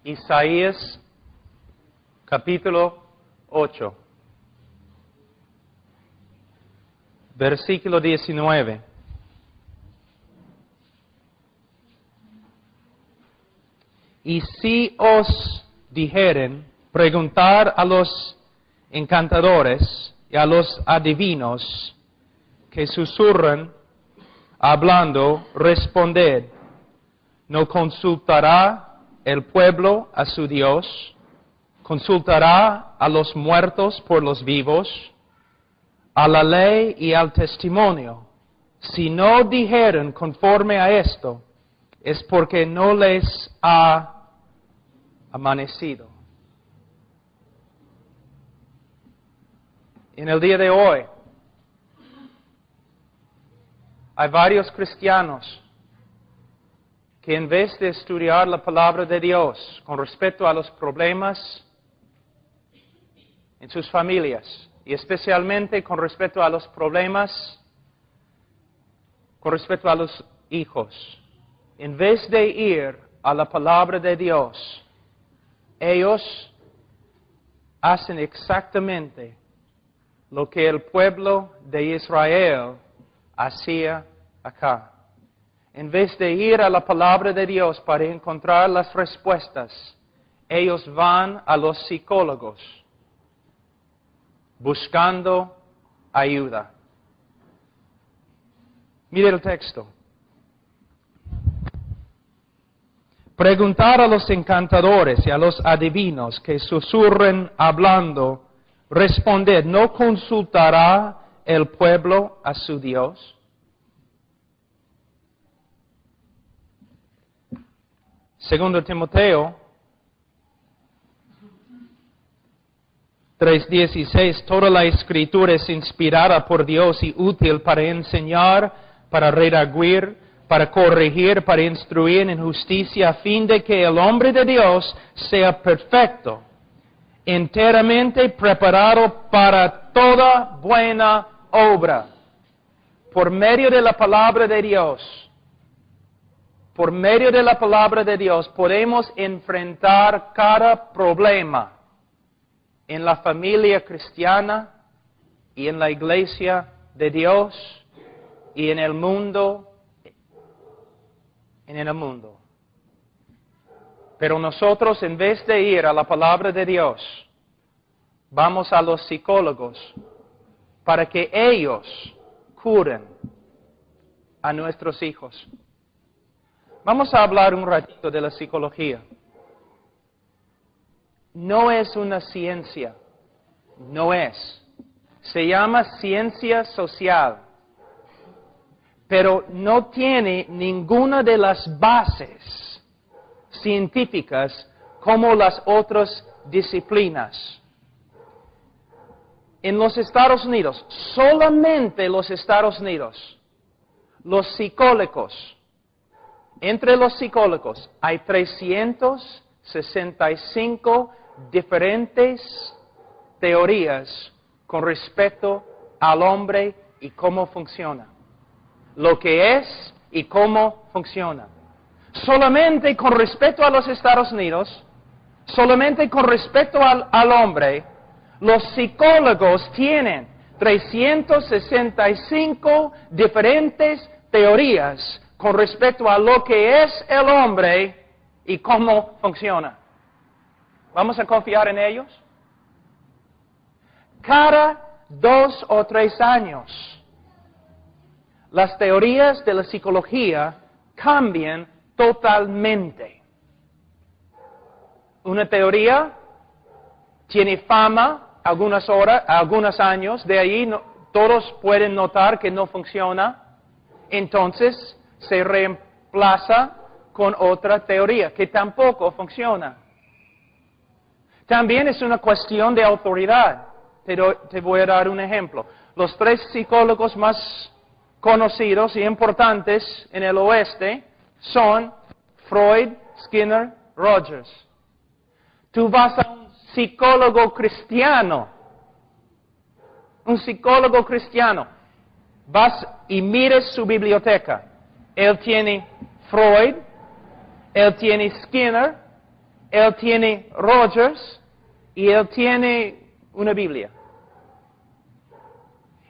Isaías capítulo 8, versículo 19. Y si os dijeren, preguntar a los encantadores y a los adivinos que susurran, hablando, responded, ¿no consultará el pueblo a su Dios? ¿Consultará a los muertos por los vivos? A la ley y al testimonio. Si no dijeren conforme a esto, es porque no les ha amanecido. En el día de hoy, hay varios cristianos que en vez de estudiar la palabra de Dios con respecto a los problemas en sus familias, y especialmente con respecto a los problemas con respecto a los hijos, en vez de ir a la palabra de Dios, ellos hacen exactamente lo que el pueblo de Israel hacía acá. En vez de ir a la palabra de Dios para encontrar las respuestas, ellos van a los psicólogos buscando ayuda. Mire el texto. Preguntar a los encantadores y a los adivinos que susurren hablando, responded, ¿no consultará el pueblo a su Dios? Segundo Timoteo 3:16, toda la Escritura es inspirada por Dios y útil para enseñar, para redarguir, para corregir, para instruir en justicia, a fin de que el hombre de Dios sea perfecto, enteramente preparado para toda buena obra. Por medio de la palabra de Dios, podemos enfrentar cada problema en la familia cristiana y en la iglesia de Dios y en el mundo. Pero nosotros, en vez de ir a la palabra de Dios, vamos a los psicólogos para que ellos curen a nuestros hijos. Vamos a hablar un ratito de la psicología. No es una ciencia, no es. Se llama ciencia social, pero no tiene ninguna de las bases científicas como las otras disciplinas. En los Estados Unidos, solamente los Estados Unidos, los psicólogos, entre los psicólogos hay 365 diferentes teorías con respecto al hombre y cómo funciona. Lo que es y cómo funciona. Solamente con respecto a los Estados Unidos, solamente con respecto al hombre, los psicólogos tienen 365 diferentes teorías con respecto a lo que es el hombre y cómo funciona. ¿Vamos a confiar en ellos? Cada 2 o 3 años, las teorías de la psicología cambian totalmente. Una teoría tiene fama algunos años, de ahí todos pueden notar que no funciona, entonces se reemplaza con otra teoría que tampoco funciona. También es una cuestión de autoridad. Te voy a dar un ejemplo. Los 3 psicólogos más conocidos y importantes en el oeste son Freud, Skinner, Rogers. Tú vas a un psicólogo cristiano, vas y mires su biblioteca. Él tiene Freud, él tiene Skinner, él tiene Rogers y él tiene una Biblia.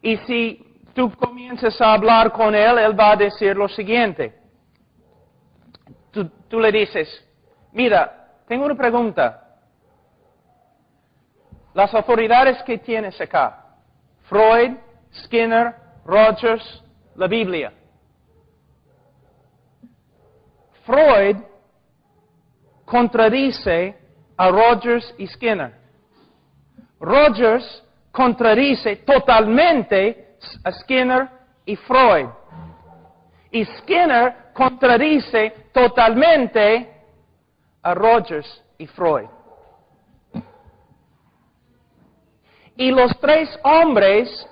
Y si tú comienzas a hablar con él, él va a decir lo siguiente. Tú le dices, mira, tengo una pregunta. Las autoridades que tienes acá, Freud, Skinner, Rogers, la Biblia. Freud contradice a Rogers y Skinner. Rogers contradice totalmente a Skinner y Freud. Y Skinner contradice totalmente a Rogers y Freud. Y los tres hombres,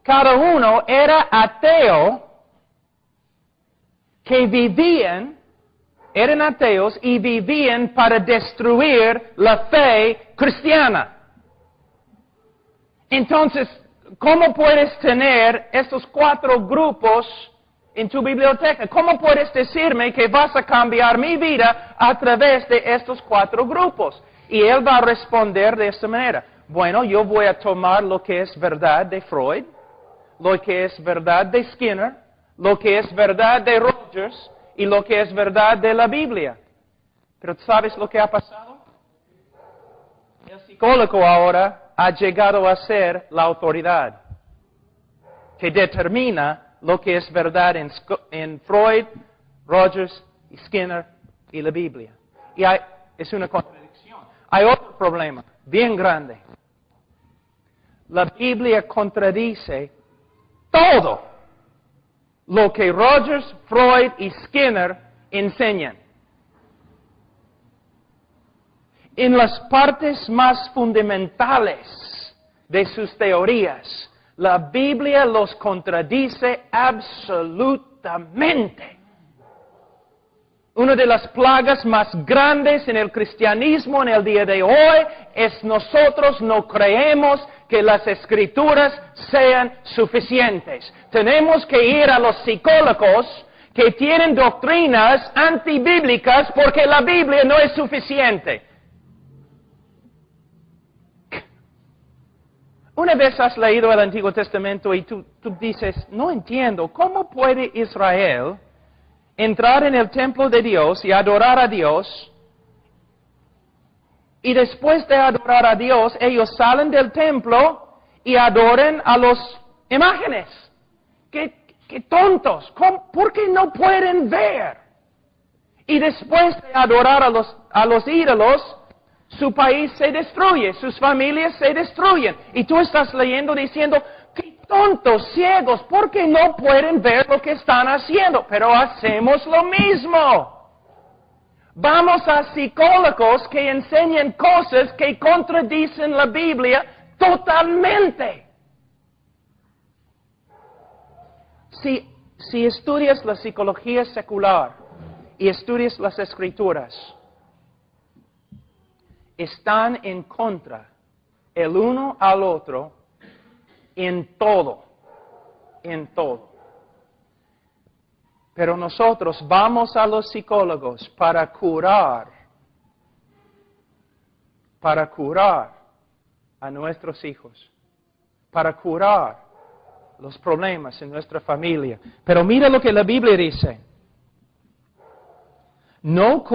cada uno era ateo, que eran ateos y vivían para destruir la fe cristiana. Entonces, ¿cómo puedes tener estos 4 grupos en tu biblioteca? ¿Cómo puedes decirme que vas a cambiar mi vida a través de estos 4 grupos? Y él va a responder de esta manera. Bueno, yo voy a tomar lo que es verdad de Freud, lo que es verdad de Skinner, lo que es verdad de Rogers y lo que es verdad de la Biblia. Pero ¿sabes lo que ha pasado? El psicólogo ahora ha llegado a ser la autoridad que determina lo que es verdad en Freud, Rogers y Skinner y la Biblia. Y es una contradicción. Hay otro problema bien grande. La Biblia contradice todo lo que Rogers, Freud y Skinner enseñan. En las partes más fundamentales de sus teorías, la Biblia los contradice absolutamente. Una de las plagas más grandes en el cristianismo en el día de hoy es nosotros no creemos que las escrituras sean suficientes. Tenemos que ir a los psicólogos que tienen doctrinas antibíblicas porque la Biblia no es suficiente. Una vez has leído el Antiguo Testamento y tú dices, no entiendo, ¿cómo puede Israel entrar en el templo de Dios y adorar a Dios, y después de adorar a Dios, ellos salen del templo y adoran a las imágenes? ¡Qué tontos! ¿Por qué no pueden ver? Y después de adorar a los ídolos, su país se destruye, sus familias se destruyen. Y tú estás leyendo diciendo, ¡qué tontos, ciegos! ¿Por qué no pueden ver lo que están haciendo? Pero hacemos lo mismo. Vamos a psicólogos que enseñan cosas que contradicen la Biblia totalmente. Si estudias la psicología secular y estudias las escrituras, están en contra el uno al otro en todo. Pero nosotros vamos a los psicólogos para curar a nuestros hijos, para curar los problemas en nuestra familia. Pero mira lo que la Biblia dice. ¿No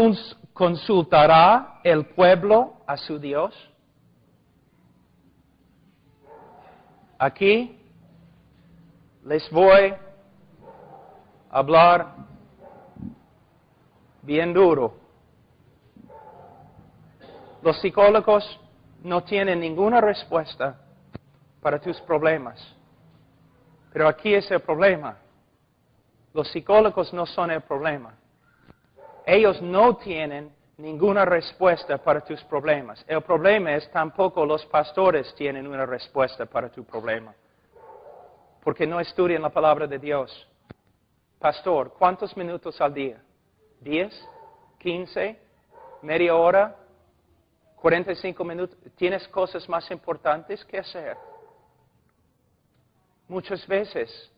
consultará el pueblo a su Dios? Aquí les voy a hablar bien duro. Los psicólogos no tienen ninguna respuesta para tus problemas. Pero aquí es el problema. Los psicólogos no son el problema. Ellos no tienen ninguna respuesta para tus problemas. El problema es tampoco los pastores tienen una respuesta para tu problema. Porque no estudian la palabra de Dios. Pastor, ¿cuántos minutos al día? ¿10? ¿15? ¿Media hora? ¿45 minutos? ¿Tienes cosas más importantes que hacer? Muchas veces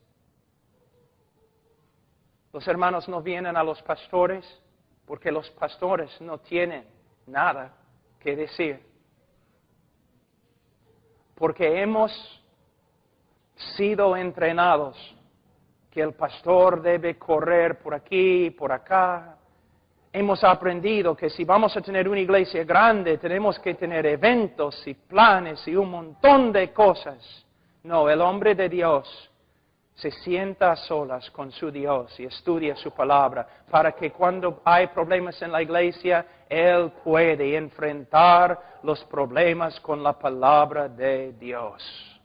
los hermanos no vienen a los pastores porque los pastores no tienen nada que decir. Porque hemos sido entrenados que el pastor debe correr por aquí y por acá. Hemos aprendido que si vamos a tener una iglesia grande, tenemos que tener eventos y planes y un montón de cosas. No, el hombre de Dios se sienta a solas con su Dios y estudia su palabra para que cuando hay problemas en la iglesia, él puede enfrentar los problemas con la palabra de Dios.